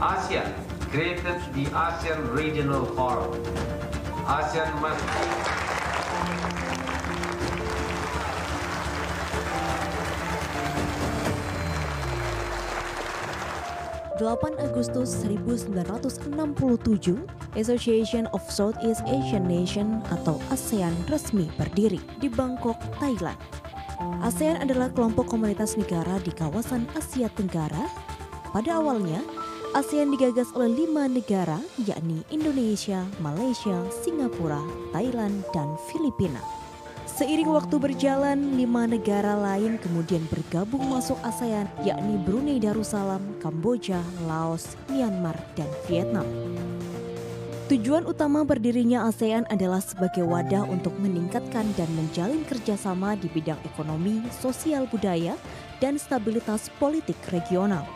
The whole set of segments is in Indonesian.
ASEAN created the ASEAN Regional Forum. ASEAN must 8 Agustus 1967, Association of Southeast Asian Nations atau ASEAN resmi berdiri di Bangkok, Thailand. ASEAN adalah kelompok komunitas negara di kawasan Asia Tenggara. Pada awalnya, ASEAN digagas oleh 5 negara, yakni Indonesia, Malaysia, Singapura, Thailand, dan Filipina. Seiring waktu berjalan, 5 negara lain kemudian bergabung masuk ASEAN, yakni Brunei Darussalam, Kamboja, Laos, Myanmar, dan Vietnam. Tujuan utama berdirinya ASEAN adalah sebagai wadah untuk meningkatkan dan menjalin kerjasama di bidang ekonomi, sosial budaya, dan stabilitas politik regional.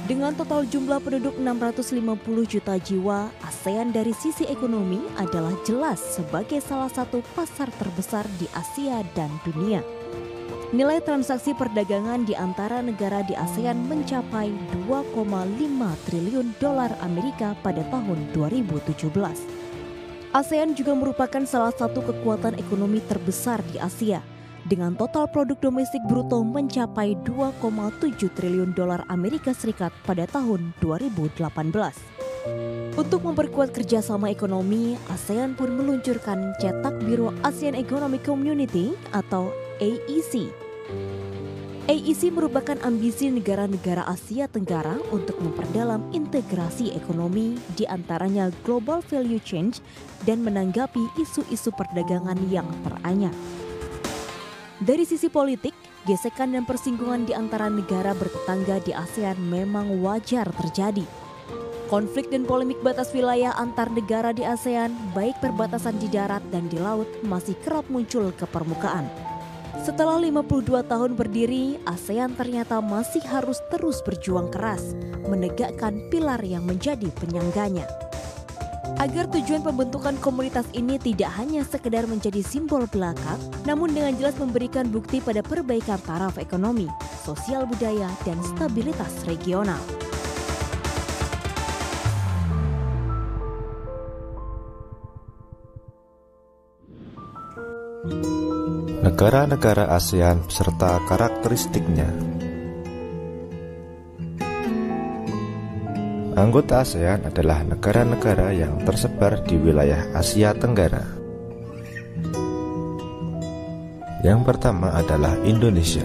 Dengan total jumlah penduduk 650 juta jiwa, ASEAN dari sisi ekonomi adalah jelas sebagai salah satu pasar terbesar di Asia dan dunia. Nilai transaksi perdagangan di antara negara di ASEAN mencapai 2,5 triliun dolar Amerika pada tahun 2017. ASEAN juga merupakan salah satu kekuatan ekonomi terbesar di Asia, dengan total produk domestik bruto mencapai 2,7 triliun dolar Amerika Serikat pada tahun 2018. Untuk memperkuat kerjasama ekonomi, ASEAN pun meluncurkan cetak biru ASEAN Economic Community atau AEC. AEC merupakan ambisi negara-negara Asia Tenggara untuk memperdalam integrasi ekonomi, di antaranya global value chain, dan menanggapi isu-isu perdagangan yang teranyar. Dari sisi politik, gesekan dan persinggungan di antara negara bertetangga di ASEAN memang wajar terjadi. Konflik dan polemik batas wilayah antar negara di ASEAN, baik perbatasan di darat dan di laut, masih kerap muncul ke permukaan. Setelah 52 tahun berdiri, ASEAN ternyata masih harus terus berjuang keras, menegakkan pilar yang menjadi penyangganya. Agar tujuan pembentukan komunitas ini tidak hanya sekedar menjadi simbol belaka, namun dengan jelas memberikan bukti pada perbaikan taraf ekonomi, sosial budaya, dan stabilitas regional. Negara-negara ASEAN beserta karakteristiknya. Anggota ASEAN adalah negara-negara yang tersebar di wilayah Asia Tenggara. Yang pertama adalah Indonesia.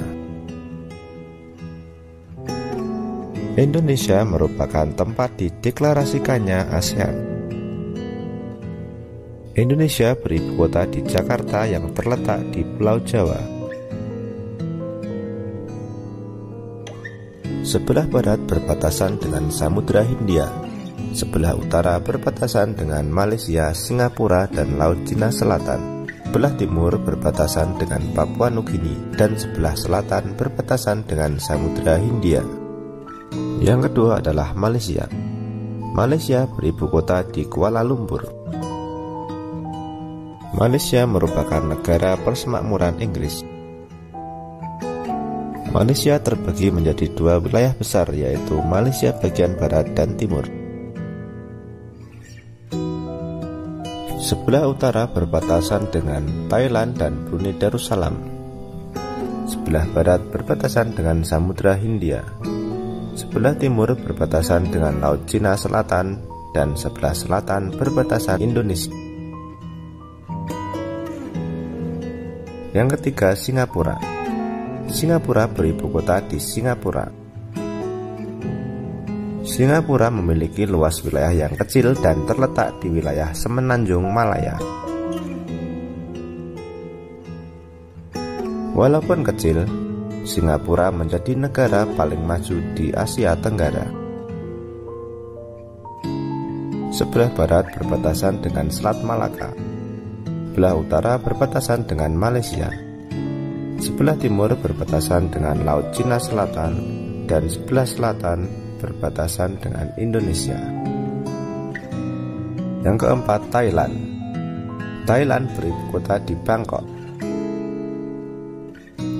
Indonesia merupakan tempat dideklarasikannya ASEAN. Indonesia beribu kota di Jakarta yang terletak di Pulau Jawa. Sebelah barat berbatasan dengan Samudra Hindia, sebelah utara berbatasan dengan Malaysia, Singapura, dan Laut Cina Selatan. Sebelah timur berbatasan dengan Papua Nugini, dan sebelah selatan berbatasan dengan Samudra Hindia. Yang kedua adalah Malaysia. Malaysia beribu kota di Kuala Lumpur. Malaysia merupakan negara persemakmuran Inggris. Malaysia terbagi menjadi 2 wilayah besar, yaitu Malaysia bagian barat dan timur. Sebelah utara berbatasan dengan Thailand dan Brunei Darussalam. Sebelah barat berbatasan dengan Samudra Hindia. Sebelah timur berbatasan dengan Laut Cina Selatan, dan sebelah selatan berbatasan Indonesia. Yang ketiga, Singapura. Singapura beribu kota di Singapura. Singapura memiliki luas wilayah yang kecil dan terletak di wilayah Semenanjung Malaya. Walaupun kecil, Singapura menjadi negara paling maju di Asia Tenggara. Sebelah barat berbatasan dengan Selat Malaka, sebelah utara berbatasan dengan Malaysia, sebelah timur berbatasan dengan Laut Cina Selatan, dan sebelah selatan berbatasan dengan Indonesia. Yang keempat, Thailand. Thailand beribu kota di Bangkok.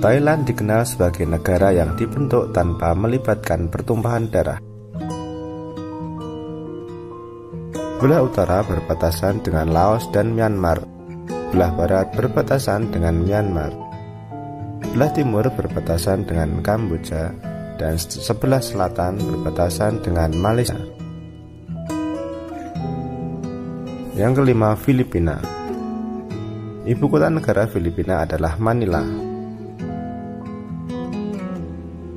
Thailand dikenal sebagai negara yang dibentuk tanpa melibatkan pertumpahan darah. Sebelah utara berbatasan dengan Laos dan Myanmar, sebelah barat berbatasan dengan Myanmar, sebelah timur berbatasan dengan Kamboja, dan sebelah selatan berbatasan dengan Malaysia. Yang kelima, Filipina. Ibu kota negara Filipina adalah Manila.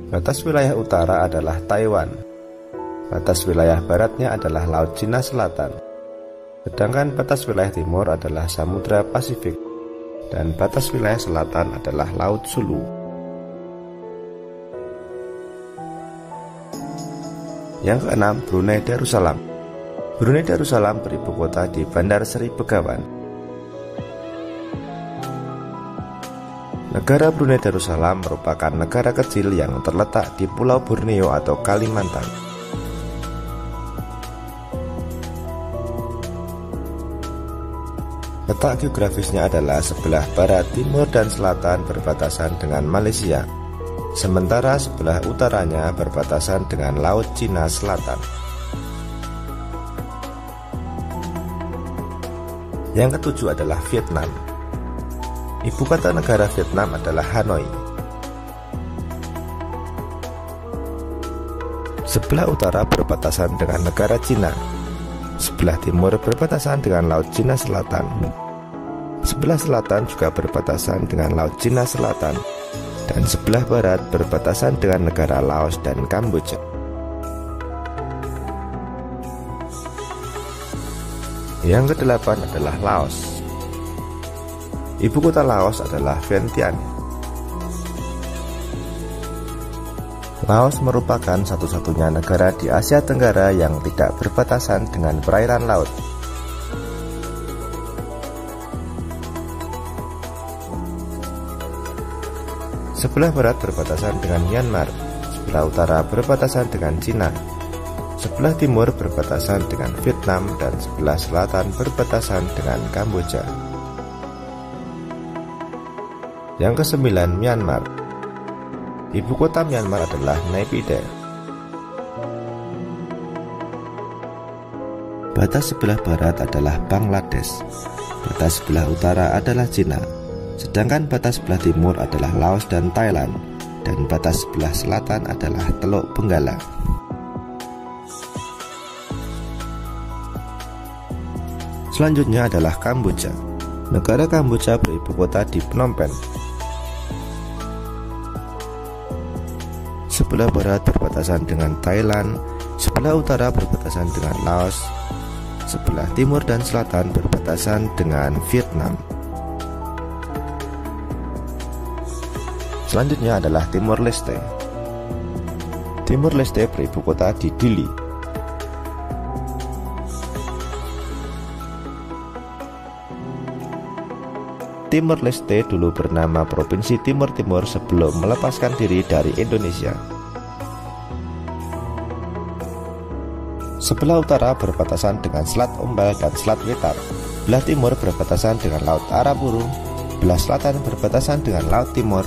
Batas wilayah utara adalah Taiwan. Batas wilayah baratnya adalah Laut Cina Selatan. Sedangkan batas wilayah timur adalah Samudra Pasifik. Dan batas wilayah selatan adalah Laut Sulu. Yang keenam, Brunei Darussalam. Brunei Darussalam beribu kota di Bandar Seri Begawan. Negara Brunei Darussalam merupakan negara kecil yang terletak di Pulau Borneo atau Kalimantan. Letak geografisnya adalah sebelah barat, timur, dan selatan berbatasan dengan Malaysia, sementara sebelah utaranya berbatasan dengan Laut Cina Selatan. Yang ketujuh adalah Vietnam. Ibu kota negara Vietnam adalah Hanoi. Sebelah utara berbatasan dengan negara Cina, sebelah timur berbatasan dengan Laut Cina Selatan, sebelah selatan juga berbatasan dengan Laut Cina Selatan, dan sebelah barat berbatasan dengan negara Laos dan Kamboja. Yang kedelapan adalah Laos. Ibu kota Laos adalah Vientiane. Laos merupakan satu-satunya negara di Asia Tenggara yang tidak berbatasan dengan perairan laut. Sebelah barat berbatasan dengan Myanmar, sebelah utara berbatasan dengan Cina, sebelah timur berbatasan dengan Vietnam, dan sebelah selatan berbatasan dengan Kamboja. Yang kesembilan, Myanmar. Ibu kota Myanmar adalah Naypyidaw. Batas sebelah barat adalah Bangladesh. Batas sebelah utara adalah Cina. Sedangkan batas sebelah timur adalah Laos dan Thailand. Dan batas sebelah selatan adalah Teluk Benggala. Selanjutnya adalah Kamboja. Negara Kamboja beribu kota di Phnom Penh. Sebelah barat berbatasan dengan Thailand, sebelah utara berbatasan dengan Laos, sebelah timur dan selatan berbatasan dengan Vietnam. Selanjutnya adalah Timor Leste. Timor Leste beribu kota di Dili. Timor Leste dulu bernama Provinsi Timur Timur sebelum melepaskan diri dari Indonesia. Sebelah utara berbatasan dengan Selat Umbal dan Selat Wetar. Sebelah timur berbatasan dengan Laut Arafuru. Sebelah selatan berbatasan dengan Laut Timur.